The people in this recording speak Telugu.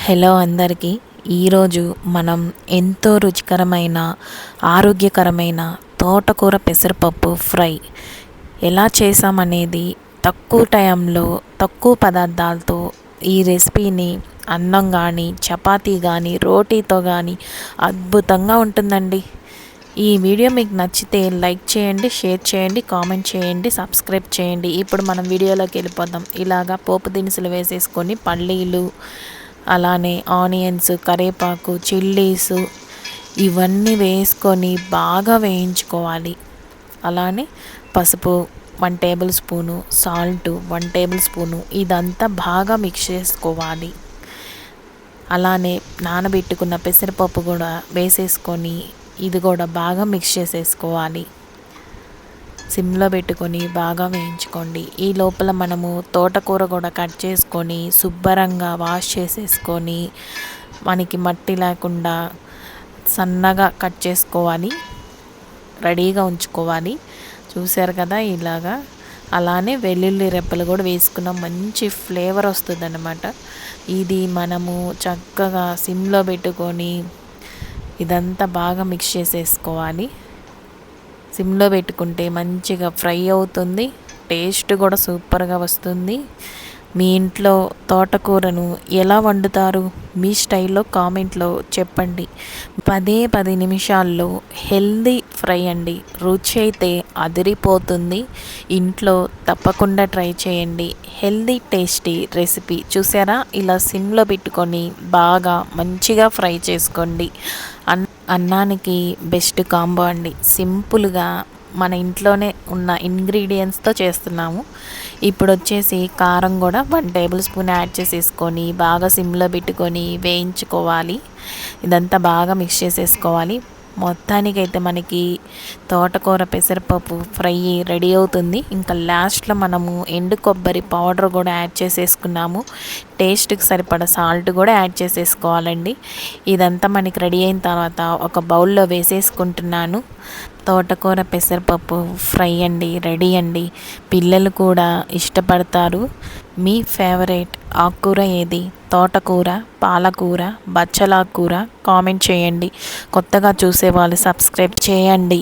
హలో అందరికీ. ఈరోజు మనం ఎంతో రుచికరమైన ఆరోగ్యకరమైన తోటకూర పెసరపప్పు ఫ్రై ఎలా చేసామనేది తక్కువ టైంలో తక్కువ పదార్థాలతో ఈ రెసిపీని అన్నం కానీ చపాతీ కానీ రోటీతో కానీ అద్భుతంగా ఉంటుందండి. ఈ వీడియో మీకు నచ్చితే లైక్ చేయండి, షేర్ చేయండి, కామెంట్ చేయండి, సబ్స్క్రైబ్ చేయండి. ఇప్పుడు మనం వీడియోలోకి వెళ్ళిపోదాం. ఇలాగా పోపు దినుసులు వేసేసుకొని పల్లీలు, అలానే ఆనియన్స్, కరివేపాకు, చిల్లీసు ఇవన్నీ వేసుకొని బాగా వేయించుకోవాలి. అలానే పసుపు 1 table spoon, salt 1 table spoon, ఇదంతా బాగా మిక్స్ చేసుకోవాలి. అలానే నానబెట్టుకున్న పెసరపప్పు కూడా వేసేసుకొని ఇది కూడా బాగా మిక్స్ చేసేసుకోవాలి. సిమ్లో పెట్టుకొని బాగా వేయించుకోండి. ఈ లోపల మనము తోటకూర కూడా కట్ చేసుకొని శుభ్రంగా వాష్ చేసేసుకొని మనకి మట్టి లేకుండా సన్నగా కట్ చేసుకోవాలి, రెడీగా ఉంచుకోవాలి. చూసారు కదా ఇలాగా. అలానే వెల్లుల్లి రెప్పలు కూడా వేసుకున్నాం, మంచి ఫ్లేవర్ వస్తుంది అన్నమాట. ఇది మనము చక్కగా సిమ్లో పెట్టుకొని ఇదంతా బాగా మిక్స్ చేసేసుకోవాలి. సిమ్లో పెట్టుకుంటే మంచిగా ఫ్రై అవుతుంది, టేస్ట్ కూడా సూపర్గా వస్తుంది. మీ ఇంట్లో తోటకూరను ఎలా వండుతారు? మీ స్టైల్లో కామెంట్లో చెప్పండి. 10 నిమిషాల్లో హెల్దీ ఫ్రై అండి. రుచి అయితే అదిరిపోతుంది. ఇంట్లో తప్పకుండా ట్రై చేయండి. హెల్దీ టేస్టీ రెసిపీ చూసారా? ఇలా సిమ్లో పెట్టుకొని బాగా మంచిగా ఫ్రై చేసుకోండి. అన్నానికి బెస్ట్ కాంబో అండి. సింపుల్గా మన ఇంట్లోనే ఉన్న ఇంగ్రీడియంట్స్తో చేస్తున్నాము. ఇప్పుడు వచ్చేసి కారం కూడా 1 టేబుల్ స్పూన్ యాడ్ చేసేసుకొని బాగా సిమ్లో పెట్టుకొని వేయించుకోవాలి. ఇదంతా బాగా మిక్స్ చేసేసుకోవాలి. మొత్తానికైతే మనకి తోటకూర పెసరపప్పు ఫ్రై రెడీ అవుతుంది. ఇంకా లాస్ట్లో మనము ఎండు కొబ్బరి పౌడర్ కూడా యాడ్ చేసేసుకున్నాము. టేస్ట్కి సరిపడా సాల్ట్ కూడా యాడ్ చేసేసుకోవాలండి. ఇదంతా మనకి రెడీ అయిన తర్వాత ఒక బౌల్లో వేసేసుకుంటున్నాను. తోటకూర పెసరపప్పు ఫ్రై అండి, రెడీ అండి. పిల్లలు కూడా ఇష్టపడతారు. మీ ఫేవరెట్ ఆకుకూర ఏది? తోటకూర, పాలకూర, బచ్చలాకూర? కామెంట్ చేయండి. కొత్తగా చూసేవాళ్ళు సబ్స్క్రైబ్ చేయండి.